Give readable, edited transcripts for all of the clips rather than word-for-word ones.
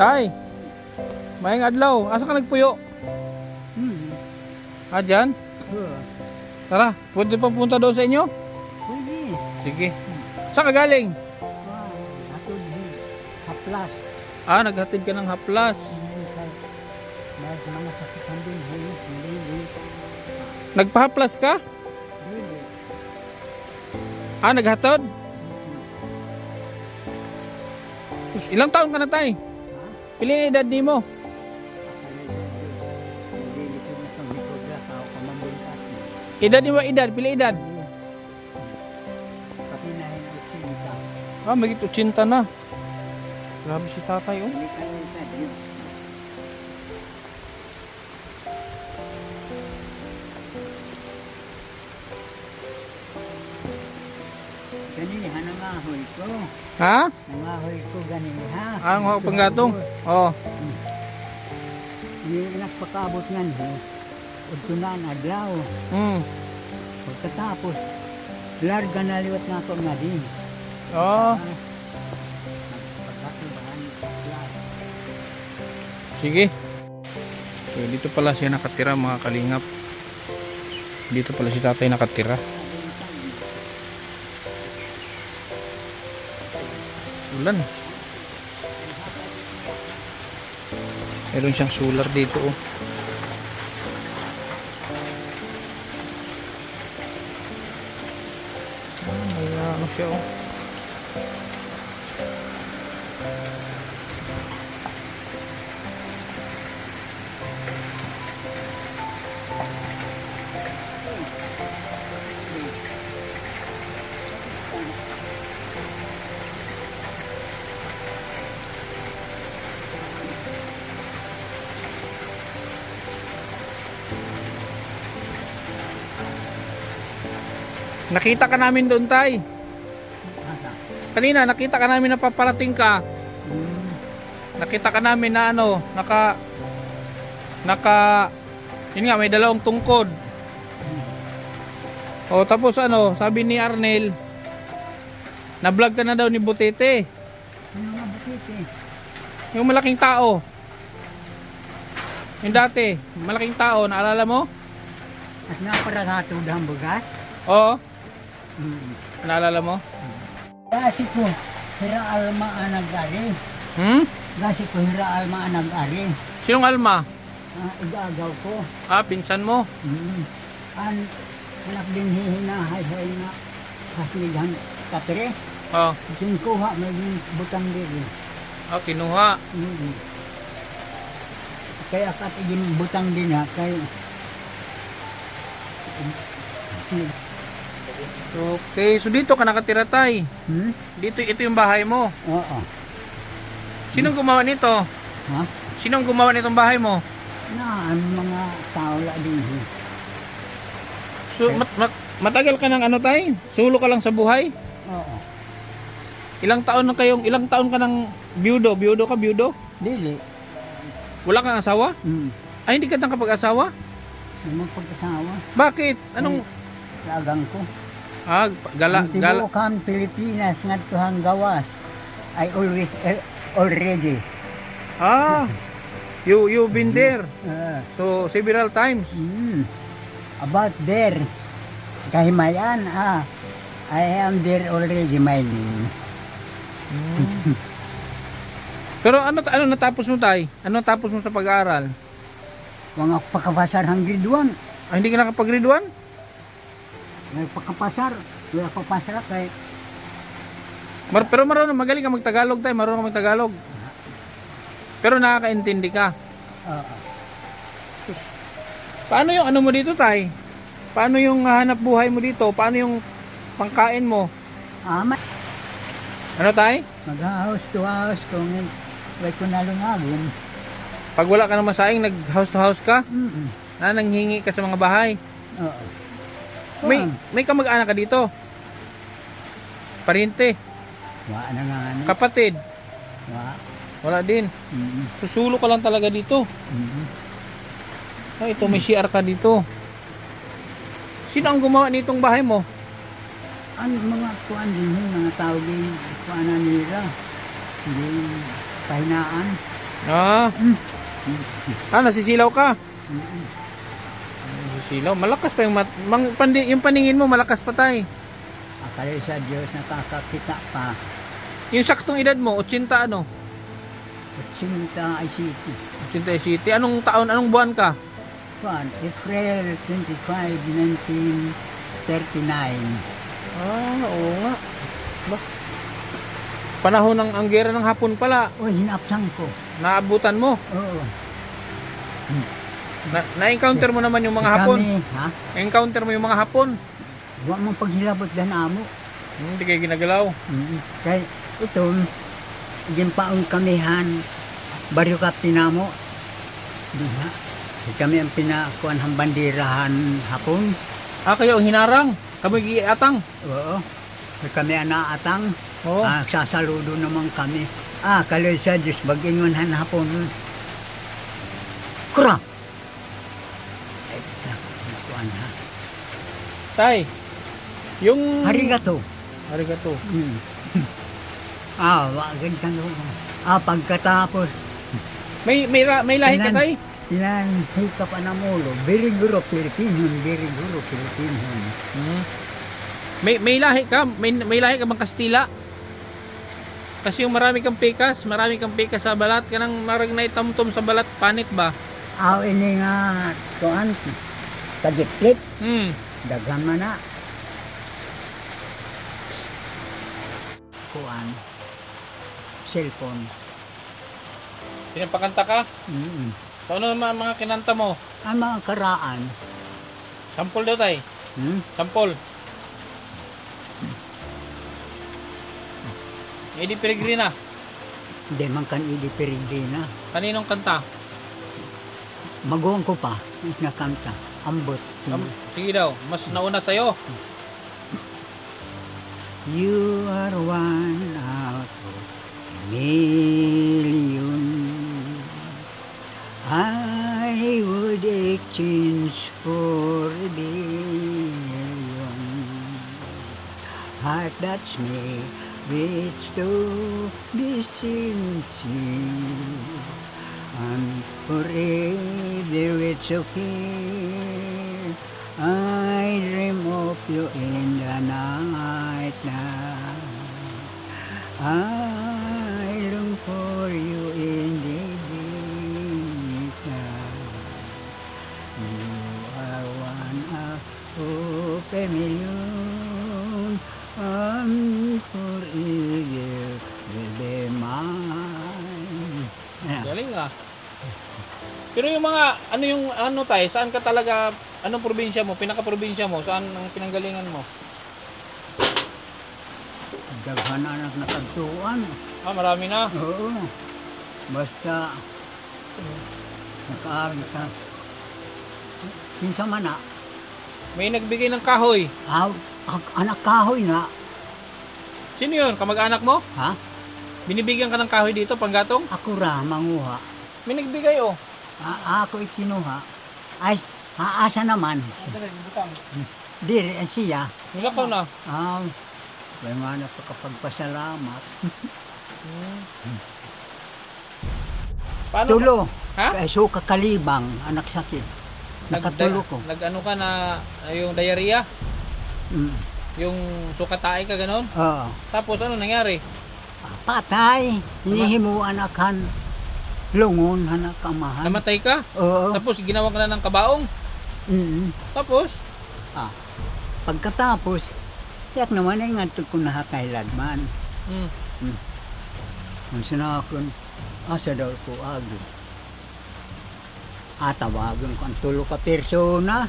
Tay, mayang adlaw. Asa ka nagpuyo? Dyan? Tara, pwede pa punta doon sa inyo? Pwede. Sige. Saan ka galing? Atod haplas. Naghatid ka ng haplas. Mas mga sakitan din. Hindi. Nagpahaplas ka? Hindi. Naghatod? Ilang taon ka na, tay? Pili na edad ni mo? Edad ni mo, edad? Pili edad? Magit 80 na. Grabe si tatay, oh. Ganini ha, nangahoy ko. Ha? Nangahoy ko ganini ha. Ang panggatong? Oo. Yung nagpakabot nga ho. Udto na ang adlaw. Pagkatapos, larga na liwat na ako nga din. Oo. Pagkatubahan, Sige. So, dito pala siya nakatira, mga kalingap. Dito pala si tatay nakatira. Ulan. Meron siyang solar dito, oh. May ano siya, oh. Nakita ka namin doon, tay. Kanina nakita ka namin na paparating ka. Nakita ka namin na ano, yun nga, may dalawang tungkod. O tapos ano, sabi ni Arnel, na-vlog ka na daw ni Butete. Ano nga bukiti? Yung malaking tao. Yung dati, malaking tao, naalala mo? At naparatod ang bugas? Oo. Naalala mo? Kasi ko, hira alma anag-ari. Kasi ko, hira alma anag-ari. Sinong Alma? Igagaw ko. Pinsan mo? Anak din hihinahay-hay na hasmigan katre. Oo. Sinkuha, may butang diri. Kinuha. Kaya katigin butang din ha. Kaya Okay, so dito ka nakatira, tay. Dito, ito yung bahay mo. Oo. Sinong gumawa nito? Ha? Sinong gumawa nitong bahay mo? Na, ang mga tao la din. So, matagal ka ng ano, tay? Sulo ka lang sa buhay? Oo. Ilang taon ka ng biyudo? Biyudo ka, biyudo? Dili. Wala kang asawa? Ay, hindi ka nang kapag-asawa? Yung pag-asawa. Bakit? Anong... Lagang ko. Gala. Ang tibukan Pilipinas nga tuhang gawas. I always already. You've been there. So, several times. About there. Kahimayan, I am there already mining. Pero ano natapos mo, tay? Ano natapos mo sa pag-aaral? Mga pagkapasar hang grade 1. Hindi ka nakapag-grade 1? May pagkapasar. Wala papasar kay... Pero magaling ka mag-Tagalog, tay. Marunong ka mag-Tagalog. Pero nakakaintindi ka. Paano yung ano mo dito, tay? Paano yung hanap buhay mo dito? Paano yung pangkain mo? Ano, tay? Mag-house to house kung may kunalungagon. Pag wala ka na masaing, nag-house to house ka? Nanghingi ka sa mga bahay? Oo. May kamag-anak ka dito? Parente? Wala na nga ano. Kapatid? Wala din. Susulo ka lang talaga dito. Ito, may CR ka dito. Sino ang gumawa nitong bahay mo? Ang mga kuan din, mga tao din, kuanan nila. Hindi pahinaan. Ah, nasisilaw ka. Mm. Nasisilaw. Malakas pa yung yung paningin mo, malakas pa tay. Akala sa Diyos nakakakita pa. Yung saktong edad mo, 80 ano? 80 ay city. 80 City. Anong taon, anong buwan ka? April 25, 1939. Oo nga. Ba? Panahon ng anggera ng hapon pala. O, hinapsang ko. Naabutan mo. Oo. Na-encounter mo naman yung mga hapon. Kami, ha? Na-encounter mo yung mga hapon. Huwag mong paghilabot dan amo. Hindi kayo ginagalaw. Kaya ito, gimpaong kamihan, baryo ka pinamo. Diha. Kami ang pinakuan ng bandirahan hapon. Kayo ang hinarang. Kami giatang. Oo. Kami ang naatang. Oo. Sasaludo naman kami. Kaloy sa Diyos, bagingon hapon. Kura! Ay, nakuan ha. Tay, yung... Arigato. Arigato. Wagin ka no. Pagkatapos, May lahi ka tay? tinanhi ka pa na mulo. Biriguro Pilipinon, biriguro Pilipinon. May lahi ka? May lahi ka bang Kastila? Kasi yung marami kang pikas sa balat, kanang marag na itamtom sa balat, panit ba? Ini nga, kuan, kagitlit, Hmm. daghan man na. Kuan, cellphone. Pinapakanta ka? Mm. So ano naman mga kinanta mo? Ang mga karaan, Sampol daw tay. Sampol. Eddie Peregrina. hindi man kan Idi Peregrina. Kaninong kanta? Maguang ko pa, nga kanta, ambot. Sige daw, mas nauna sa'yo. You are one out of a million. I would exchange for a billion. Heart that's me, which to be sincere. And forever it's okay. I dream of you in the night time. I long for you in the daytime. You are one of a million, and forever will be mine. Galing ah. Pero yung mga, ano tay, saan ka talaga, anong probinsya mo, pinaka-probinsya mo, saan ang pinanggalingan mo? Daghan na anak nakagtuan. Marami na. Oo. Basta nakaagi ka. Kinsa man na. May nagbigay ng kahoy. Anak kahoy na. Sino yun? Kamag-anak mo? Ha? Binibigyan ka ng kahoy dito, panggatong? Ako ra manguha. May nagbigay oh. Ako ikinuha. Ay, asa naman. Diri siya. Nilakaw na. May mga napakapagpasalamat. Paano? Tulo. Ha? So kakalibang, anak sakit. Nakatulo ko. Nag-ano ka na, yung diarrhea? Mm. Yung sukatae ka ganon? Oo. Tapos ano nangyari? Patay. Hinihimuan akan. Lungon, hanak kamahan. Namatay ka? Oo. Tapos ginawa ka na ng kabaong? Tapos? Pagkatapos, yak naman ay nga ko nahakailadman. Kung sinakon, asa daw ko agi. Tawagan ko ang tulo ka persona.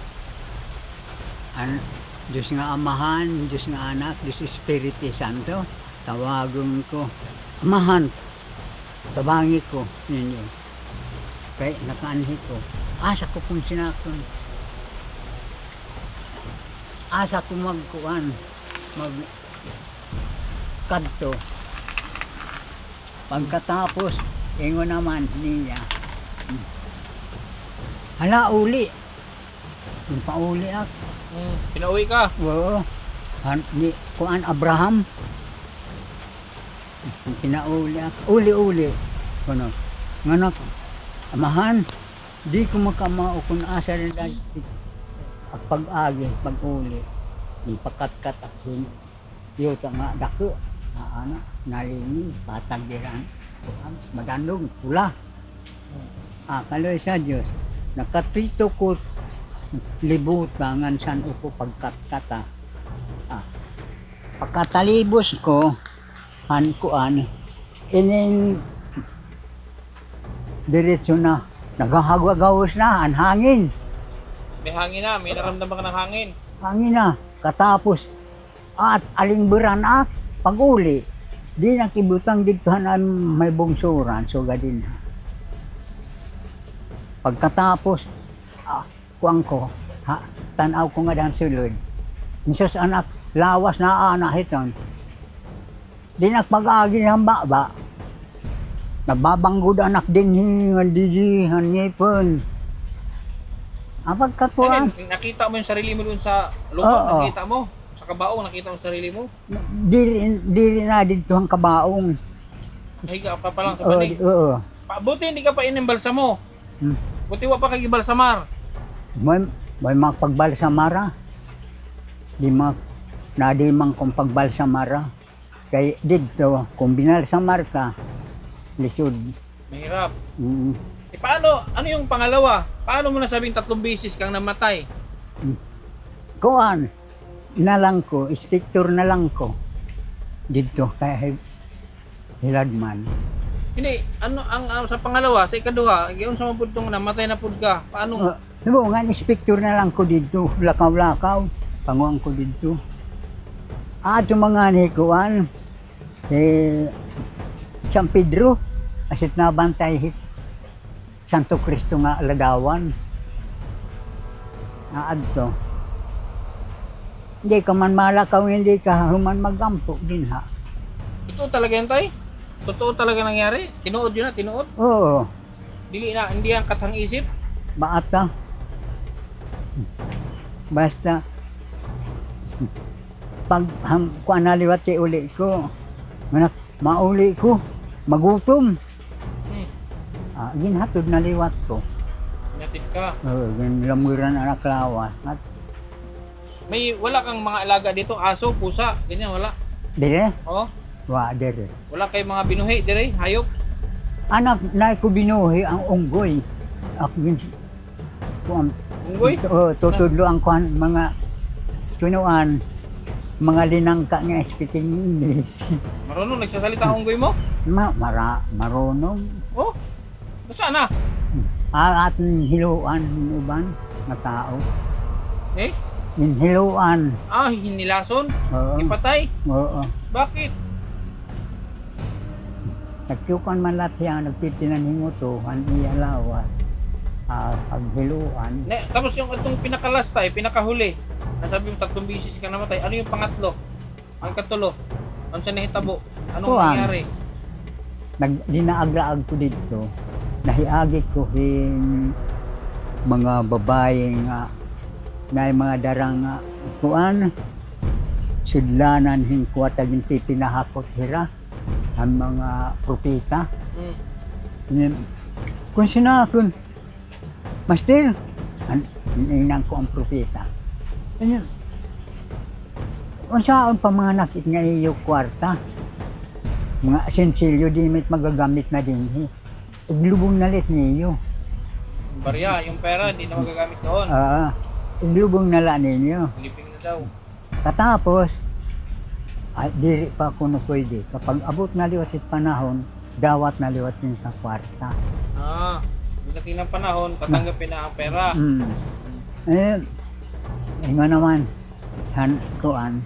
Diyos nga amahan, Diyos nga anak, Diyos Espiritu Santo. Tawagan ko, amahan, tabangi ko ninyo. Kaya nakaanhi ko. Asa ko kung sinakon. Asa ko kadto. Pagkatapos, ingo naman niya. Hala, uli. Yung pauli ako. Pinauwi ka? Oo. Kuan Abraham. Pinauli ako. Uli-uli. Kuno. Nganak, amahan, di ko makamao kung asa rin dahil pag-agi, pag-uli. Yung pagkat-kat at yuta nga dako, na nalingin, patagdiran. Madandong, pula. Kaloy sa Diyos, nakatito ko libutangan san uko pagkat-kata. Pagkatalibos ko, kuan, inin diretsyo na, naghahagwagawos na, ang hangin. May hangin na, may naramdaman ka ng hangin. Hangin na, katapos, at aling beranak, pag-uli, di nakibutang ditohan may bungsuran, so gadin. Pagkatapos, kuang ko, tanaw ko nga dan sulod. Nisos anak, lawas na anak iton. Di nagpag-agi ng baba, nababanggod anak din hingan didihan ngipon. Pagkatuan, Nakita mo yung sarili mo dun sa loob, Oo. nakita mo? Sa kabaong, nakita mo yung sarili mo? diri na dito ang kabaong. Nahiga ka pa lang sa panig. Oo. Buti hindi ka pa inimbalsa mo. Hmm. Buti wa pa kagibalsamar. May magpagbalsamara. Di mang kung pagbalsamara. Kaya dito, kung binalsamar ka, lisod. Mahirap. Mm. Paano, ano yung pangalawa? Paano mo nasabing 3 beses kang namatay? Kuan, na lang ko, inspector na lang ko. Dito, kaya hiladman. Hindi, ano ang sa pangalawa, sa ikaduha, giyon sa mapud tong namatay na pud ka. Paano? Diba nga, inspector na lang ko dito, lakaw-lakaw, panguang ko dito. Ito mga ni Kuan, San Pedro, asit na bantay hit. Santo Cristo nga Lagawan. Adto. Hindi ka man malakaw, hindi ka human magampo din ha. Totoo talaga yan, tay? Totoo talaga nangyari? Tinuod yun na, tinuod? Oo, Dili na, hindi ang katang isip? baata. Basta, pag kuan naliwat kay uli ko, mauli ko, magutom. Ginhatod na liwat ko. Natid ka. Lamuran anak lawas. At May wala kang mga alaga dito, aso, pusa, ganyan, wala. dire, Oo. dire. Wala kayong mga binuhi dire, hayop. Anak na ko binuhi ang unggoy. Ako gin kuan Unggoy. tutudlo ang kuan mga tunuan mga linangka nga speaking English. Marunong nagsasalita ang unggoy mo? Marunong. Oh. Saan na? Atin hiluan uban nga tao. Eh? Hiluan. Hinilason? Oo. Ipatay? Oo. Bakit? Nagtukan man lahat siya, nagtitinan himutuhan, iyalawas. Paghiluan. Tapos yung itong pinakalastay, pinakahuli, nasabi mo 3 beses ka namatay, ano yung pangatlo? Ang katulo? Ano sa nahitabo? Anong Kuwan. nangyari? Dinaaglaag ko dito, nahiagi ko mga babae nga na mga darang kuan sudlanan hingkuatag hindi pinahakot hira ang mga propeta. Kung sinakon, Master, inang ko ang propeta. Kung saan pa mga nakit nga iyo kwarta, mga sensilyo di mit magagamit na din. Iglubong na lit niyo. Barya, yung pera, hindi na magagamit doon. Iglubong na la ninyo. Living na daw. Katapos, diri pa ako na pwede. Kapag abot na liwat sa panahon, dawat na liwat din sa kwarta. Pagdating ng panahon, tatanggapin na ang pera. Nga naman, kuan.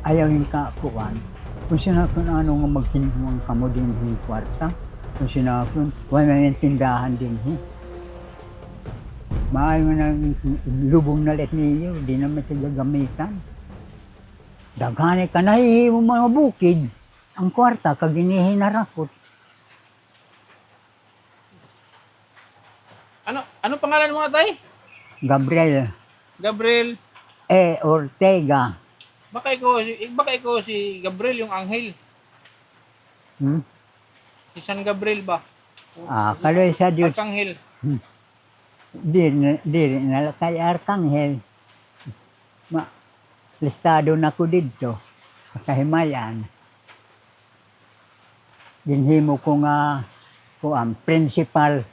Ayaw yung kakuan. Kung sinakon ano nga magkinuwang kamo din yung kwarta, kung sinakon, wala may tindahan din. Maayo na lubong na let niyo, di naman siya gagamitan. Daghani ka na mo mga bukid. Ang kwarta, kaginihinarapot. Ano pangalan mo nga, tay? Gabriel Gabriel. Ortega. Baka ikaw si Gabriel yung anghel. Hmm? Si San Gabriel ba? Kaloy sa Diyos. Arkanghel. Dili na kay Arkanghel. Listado na ko dito. Sa kahimayan. Ginhimo ko nga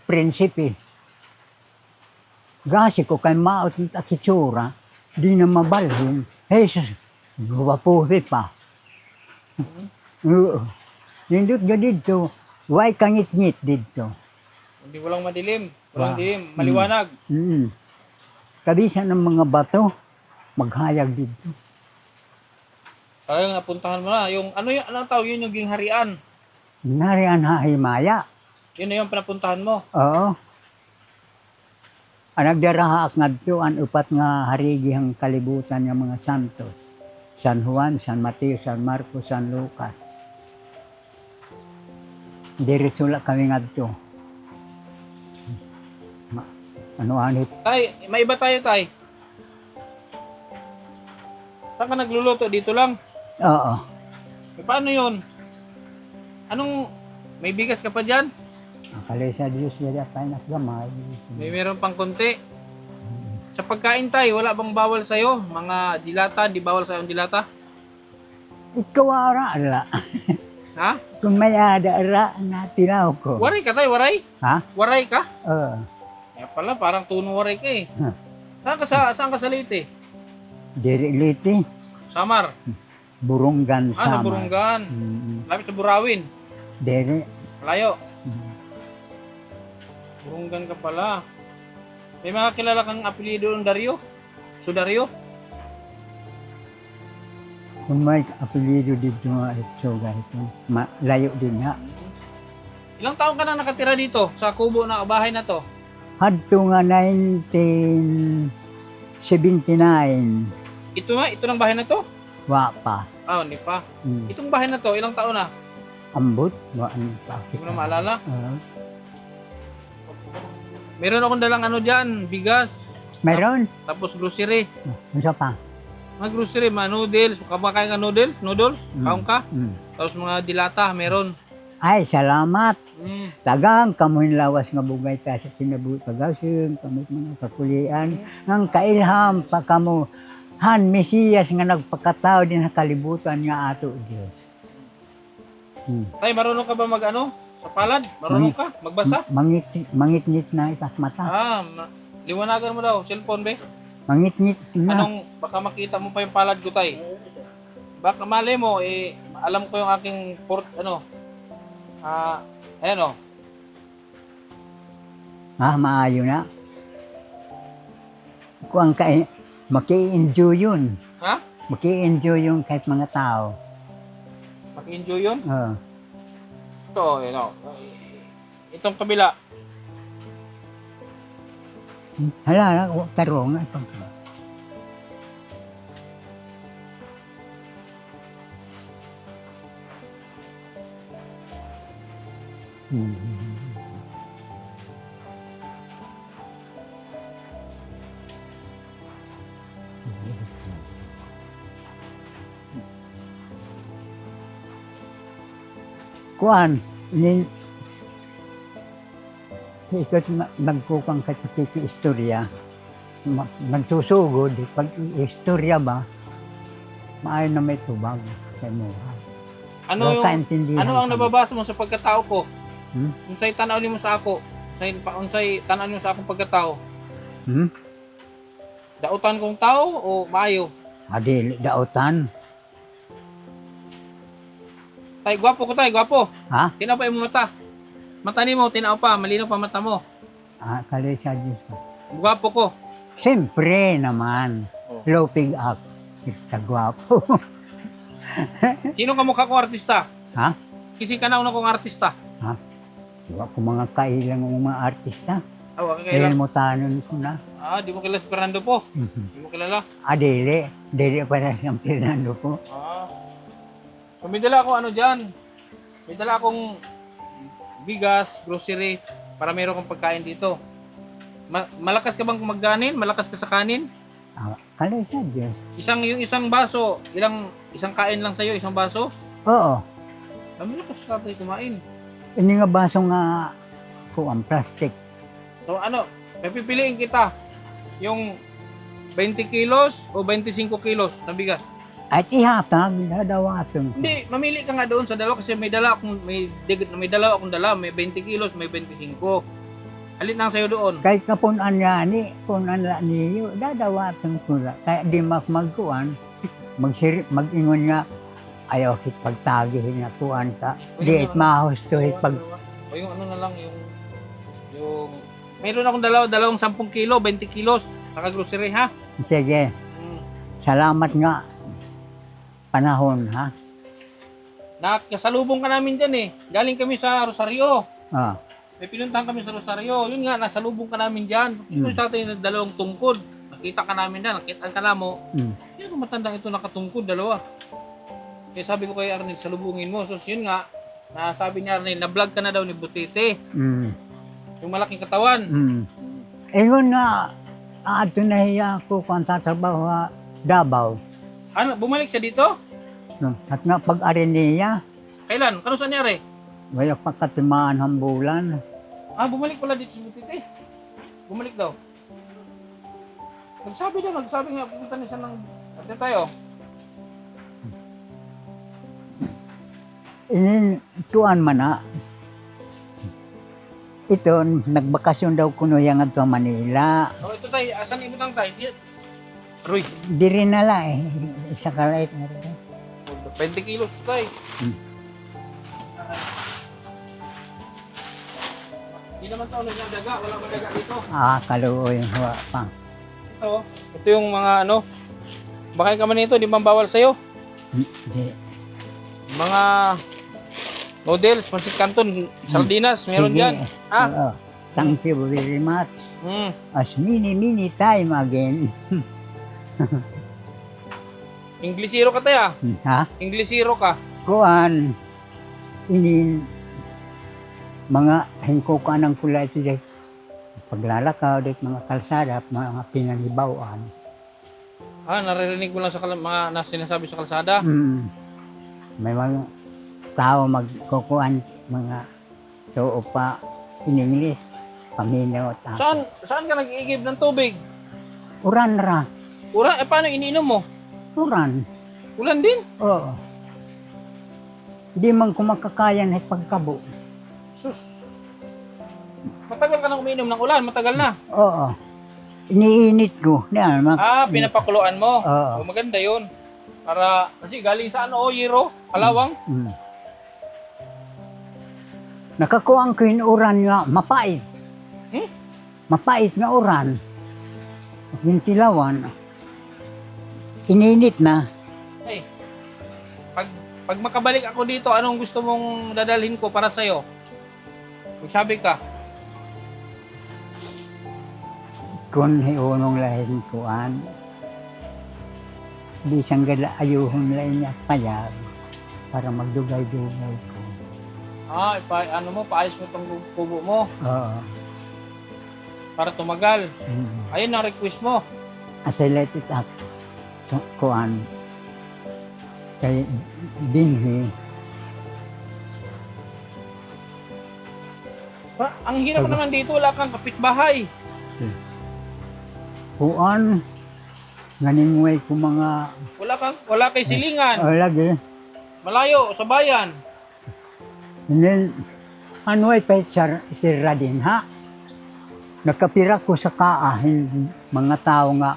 prinsipe. Gasi ko kay maot ng takitsura. Di na mabalhin. Jesus, guwapuhi pa. Nindot ka dito. Way kangit-ngit dito. Hindi walang madilim. Walang dilim. Maliwanag. Kabisa ng mga bato, maghayag dito. Kaya napuntahan mo na. Yung, anong tawag yun yung gingharian? Nariyan hahimaya. Yun na yung pinapuntahan mo. Oo. Ang nagdarahaak nga dito, ang upat nga harigihang kalibutan ng mga santos. San Juan, San Mateo, San Marcos, San Lucas. Diretso kami nga dito. Ano anit? Tay, may iba tayo, tay. Saan ka nagluluto? Dito lang. Oo. E, paano yun? May bigas ka pa dyan? Kalay sa Diyos yada pa gamay. May meron pang konti. Sa pagkain, tay, wala bang bawal sa'yo? Mga dilata, di bawal sa'yo ang dilata? Ikaw ara. Ha? Kung may ara na tinaw ko. Waray ka, tay, waray? Ha? Waray ka? Oo. Kaya pala, parang tuno waray ka eh. Saan ka sa Leyte? Diriliti. Samar. Burunggan Sa sama. Burungan. Lapit sa Burawin. Dere. Malayo. Burungan ka pala. May mga kilala kang apelyido ng Dario? Sudario? Kung may apelyido dito nga ito, layo din nga. Ilang taon ka na nakatira dito sa kubo na bahay na to? Hadto nga 1979, Ito ng bahay na to? wa pa. Ah, hindi pa. Itong bahay na to, ilang taon na? Ambot, wa ano pa. Hindi mo na maalala. Meron akong dalang dyan, bigas, Meron? tapos grocery. Ano pa? Mga grocery, mga noodles, kumakain ka noodles, kaong ka. Tapos mga dilata, meron. Ay, salamat. Mm. Tagang kamoy lawas nga bugay ka sa pinabutagasin, kamoy mga kakulian. Ang kailham pa kamo, Han Mesiyas nga nagpakatao din sa kalibutan nga ato Diyos. Tay, marunong ka ba sa palad? Marunong ka? Magbasa? Mangit-ngit na isak mata. Liwanagan mo daw, cellphone be. Mangit-ngit na. Baka makita mo pa yung palad ko, tay. Baka mali mo, alam ko yung aking ayan o. Maayo na. Kung maki-enjoy yun. Ha? Maki-enjoy yung kahit mga tao. Maki-enjoy yun? Oo. Ito, itong kabila. Hala, tarong. Kuan, ikot nagkukang istorya, magsusugod, pag istorya ba, maayon na may tubag sa mura. Ano ang nababasa mo sa pagkatao ko? Unsay tanaw nimo sa ako? Unsay tanaw nimo sa akong pagkatao? Dautan kong tao o maayo? Adi, dautan. Tay, gwapo ko tay, gwapo. Ha? Tinaw pa yung mata. Mata nimo, tinaw pa, malinaw pa mata mo. Kalay sa Diyos. Gwapo ko. Siyempre naman, lopig up. Kagwapo. Sino ka mukha kong artista? Ha? Kisi ka na una kong artista. Ha? Diba ko mga kailang mga artista. Okay, Kailan mo tanon ko na. di mo kilala si Fernando po. Di mo kilala. Dili. Dili para siyang Fernando po. So, may dala ako dyan. May dala akong bigas, grocery, para meron kang pagkain dito. Malakas ka bang magkanin? Malakas ka sa kanin? Kalay sa Diyos. Yung isang baso, isang kain lang sa'yo, isang baso? Oo. Malakas ka tayo kumain. Ini nga baso nga kuan plastic. So ano, may pipiliin kita. Yung 20 kilos o 25 kilos na bigas. At ihatag dadawaton ko. Hindi, mamili ka nga doon sa dalawa kasi may dala akong may dala akong dala, may 20 kilos, may 25. Alin ang sayo doon? Kay kapunan niya ni punan la niyo dadawaton ko la. Kaya di magkuan mag-ingon nga ayaw hit pagtagihin nga kuan ka. Di it mahusto hit pag O yung ano na lang, yung mayroon akong dalawang 10 kilo, 20 kilos, saka grocery ha. sige. Mm. Salamat nga panahon ha. Nakasalubong ka namin dyan eh. Galing kami sa Rosario. Ah. May pinuntahan kami sa Rosario. Yun nga, nasalubong ka namin dyan. Sino sa atin yung dalawang tungkod? Nakita ka namin dyan, nakita ka na mo. Sino matandang ito nakatungkod, dalawa? Kaya sabi ko kay Arnel, salubungin mo. So yun nga, nasabi niya Arnel, na-vlog ka na daw ni Butete. Yung malaking katawan. Ingon nga ato na hiya ko kung tatrabaho sa Davao. Ano, bumalik siya dito? At nga pag-ari niya, Kailan? Kano sa nangyari? wala pa katimaan hambulan. Ah, bumalik pala dito si Butete. Bumalik daw. Nagsabi nga, pupunta niya siya ng... Ate tayo. Tuan man na. Ito, nagbakasyon daw kuno yang ato Manila. Oh, ito tayo. Asan ibutang tayo? Roy, Di rin nala eh. Isa ka right na rin. 20 kilos ito tayo. Hindi naman ito ng daga. Wala mang daga dito. Kaluoy. Huwa pa. Ito yung mga ano. Baka ka man ito, di ba bawal sa'yo? Di. Mga noodles, pancit canton, sardinas, meron Sige. dyan. Oo. Thank you very much. As many time again. Inglesero ka tayo. Ha? Inglesero ka. Kuan. Ini mga hingkukan ng kulay ito dyan. Paglalakaw dito mga kalsada, mga pinanibawaan. Naririnig ko lang sa mga sinasabi sa kalsada. May mga tao magkukuan mga too pa in English, paminaw at Saan ka nag-iigib ng tubig? uran ra. Ulan? Paano iniinom mo? Uran. Ulan din? Oo. Di man ko makakayan ay pagkabo. Sus. Matagal ka na umiinom ng ulan, matagal na. Oo. Iniinit ko. Yan, Pinapakuluan mo. Oo. Maganda yun. Para, kasi galing sa ano, Yero, Kalawang. Nakakuang ko yung uran nga, mapait. Mapait nga uran. Yung tilawan, ininit na. Hey, pag makabalik ako dito, anong gusto mong dadalhin ko para sa'yo? Magsabi ka. Kung hiunong lahin kuan, bisang gala ayuhon lahin niya payag para magdugay-dugay ko. Paayos mo itong kubo mo Oo. para tumagal. Ayun ang request mo. As I let it up, kuan, kay dinhi, Ang hirap naman dito, wala kang kapitbahay. kuan, ganingway ko mga, Wala kay silingan. lagi, Malayo, sa bayan. and then, ano'y sira din ha? Nakapira ko sa kaahin, mga tao nga,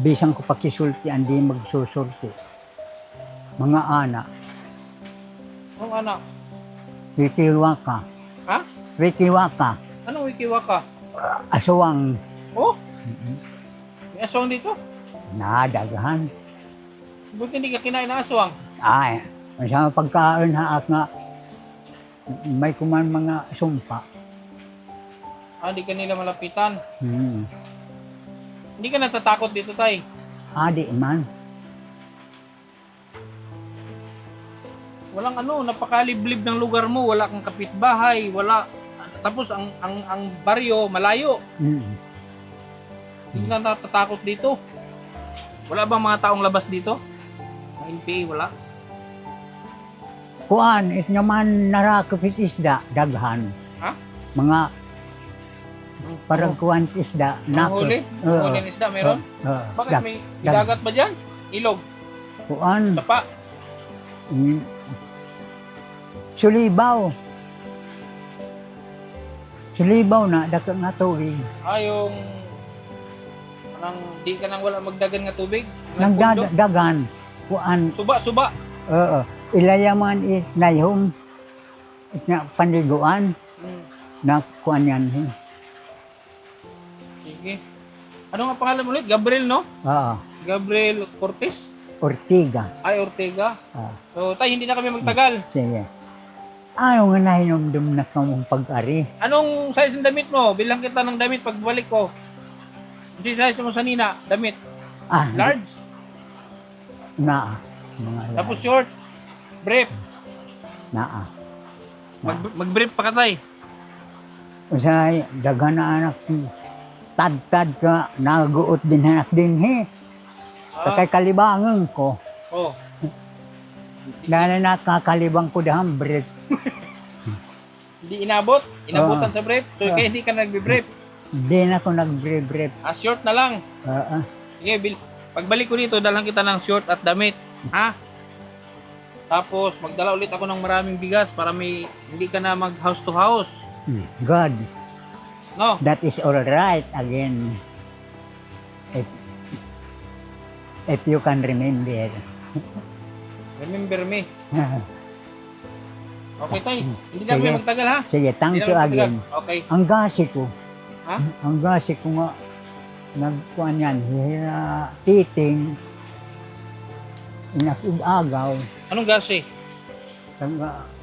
bisang ko pakisulti, hindi magsusulti. Mga anak, Anong anak? wikiwaka. Ha? Wikiwaka, Anong wikiwaka? aswang, Oh? May aswang dito? nadagahan. Buti hindi ka kinain ng aswang. Ay, masama pagkaon ha at nga, may kuman mga sumpa. Hindi ka nila malapitan. Hmm. Hindi ka natatakot dito, tay. Adi man. Walang napakaliblib ng lugar mo. Wala kang kapitbahay. Tapos ang baryo, malayo. Hindi ka natatakot dito. Wala bang mga taong labas dito? Mga NPA, wala? kuan, it naman narakapit isda, daghan. Ha? Mga parang kuan isda. Huli? Huli ng isda, meron? Bakit may dagat ba dyan? Ilog? Kuan, Sapa? sulibaw. Sulibaw na, dako nga tubig. Yung parang di ka nang wala magdagan nga tubig? Nang pundo? Dagan. Kuan, Suba. ilayaman it nayong it nga panliguan na kuan yan. Sige. Ano nga pangalan mo ulit? Gabriel, no? Oo. Gabriel Cortez? Ortiga. Ay, Ortega. Ah. So, tay, hindi na kami magtagal. Sige. Ano nga nahinomdum na kamong pag-ari? Anong size ng damit mo? Bilang kita ng damit pagbalik ko. Ano size mo sa nina? Damit? Large? Naa. Mga Tapos short? Brief? naa. Mag-brief pa ka, tay. Usay, dagan na anak. Tad-tad ka, naguot din anak din he. Sakay kalibangan ko. Oh. Dahil nakakalibang ko dahang brief. Hindi inabot? Inabutan sa brief? So, kaya hindi ka nagbe-brief? Hindi na ako nag-brief. Short na lang. Oo. Sige, pagbalik ko dito, dalhan kita ng short at damit. Ha? Tapos, magdala ulit ako ng maraming bigas para hindi ka na mag-house to house. God. No? That is all right again. If you can remember. Remember me. Okay, tay. Hindi na kami Sige. magtagal, ha? Sige, thank Hindi you na kami magtagal. again. Okay. Ang gasi ko. Ha? Ang gasi ko nga. Nagkuhan yan. Titing. Inakig-agaw. Anong gasi?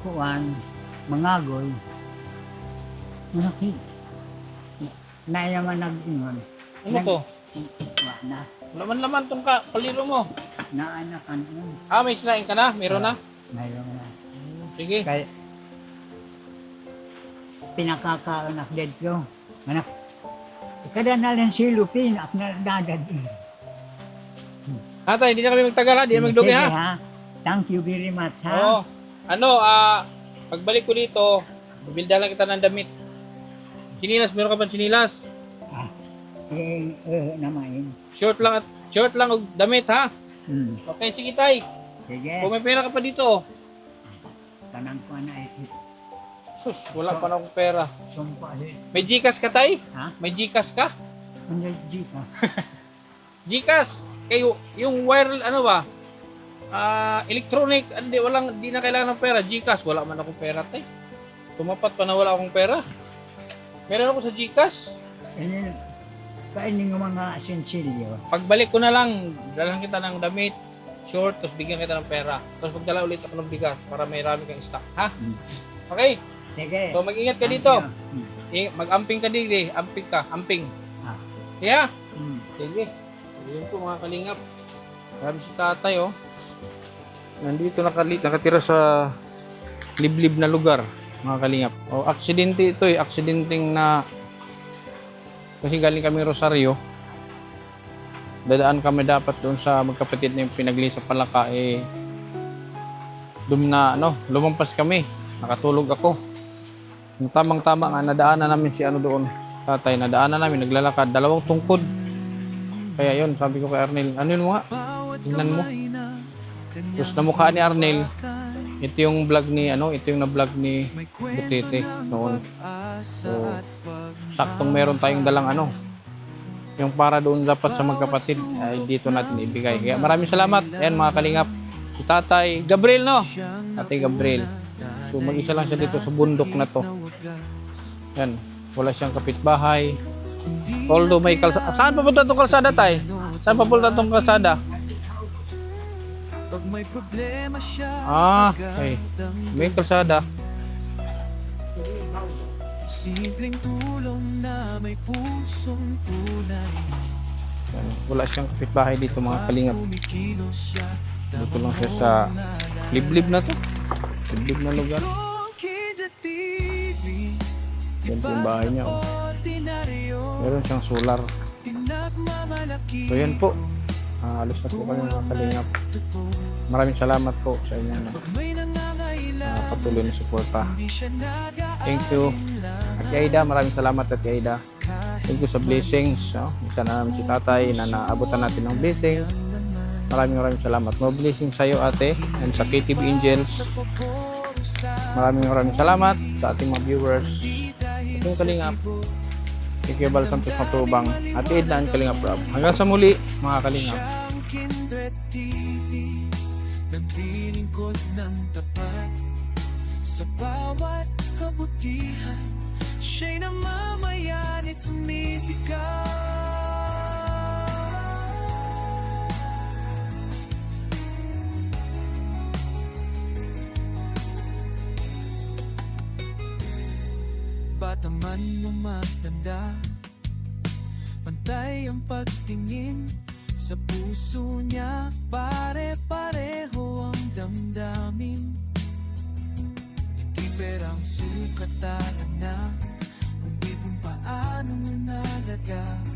Kuhan. Mangagoy. Manaki. Na naman nag-ingon. Ano to? Na. Laman-laman tong paliro mo. Naanakan mo. May sinain ka na? Meron na? Mayroon na. Sige. Kaya pinakakaanak dito. Anak. Kada na lang si Lupin at nadadad. Tay, hindi na kami magtagal, ha? Hindi na magdugi, Sige, ha? Thank you very much, ha? Oo. Pagbalik ko dito, bibilda lang kita ng damit. Chinilas, meron ka ba chinilas? Naman. Short lang og damit, ha? Okay, sige, tay. Sige. Kung may pera ka pa dito, Tanang ko na sus, wala pa na akong pera. Sumpa May Gcash ka, tay? Ha? May Gcash ka? Ano dito? Gcash? Kayo, yung wire, ano ba? Electronic, di na kailangan ng pera. Gcash, wala man akong pera, tay. Tumapat pa na wala akong pera. Meron ako sa Gcash. Kainin ng mga asensilyo. Pagbalik ko na lang, dalhan kita ng damit, short, tapos bigyan kita ng pera. Tapos magdala ulit ako ng bigas para may rami kang stock, ha? Okay? Sige. So mag-ingat ka dito. Mag-amping ka dito, amping. Yeah? Sige. Yun po mga kalingap. Grabe si tatay, oh. Nandito nakatira sa liblib na lugar, mga kalingap. Aksidente ito, aksidenteng na kasi galing kami Rosario. Dadaan kami dapat doon sa magkapatid na yung pinagli sa Palaka, lumampas kami. Nakatulog ako. Yung tamang-tama nga, nadaanan namin si doon. Tatay, nadaanan namin, naglalakad. 2 tungkod. Kaya yun, sabi ko kay Arnel, ano yun mo nga? Tingnan mo. Tapos namukha ni Arnel, ito yung vlog ni, ito yung na-vlog ni Butete noon. So, saktong meron tayong dalang yung para doon dapat sa magkapatid, ay dito natin ibigay. Kaya maraming salamat. Ayan mga kalingap. Si Tatay Gabriel, no? Tatay Gabriel. So, mag-isa lang siya dito sa bundok na to. Yan. Wala siyang kapitbahay. Although may kalsada. Saan papunta itong kalsada, tay? Saan papunta itong kalsada? Okay. May kalsada. Simpleng tulong na may pusong tunay. Wala siyang kapitbahay dito, mga kalingap. Dito lang siya sa liblib na to. Liblib na lugar. Yan po yung bahay niya, oh. Meron siyang solar. So yan po. Alis na po kami, mga kalingap. Maraming salamat po sa inyo. patuloy na suporta. Thank you. Ate Aida, maraming salamat Ate Aida. Thank you sa blessings. No? Isa na namin si tatay na naabutan natin ng blessings. Maraming salamat. More blessings sa iyo ate and sa KTV Angels. Maraming salamat sa ating mga viewers. Ating Kalingap. Thank you, Bal Santos Matubang. Ate Edna and Kalingap Rob. Hanggang sa muli, mga Kalingap. Naglilingkod ng tapat sa bawat kabutihan. Siya'y namamayan at sumisigaw. Bata man o matanda, pantay ang pagtingin. Sa puso niya, pare-pareho ang damdamin. Hindi perang sukatan na, kung di kung paano mo nalaga.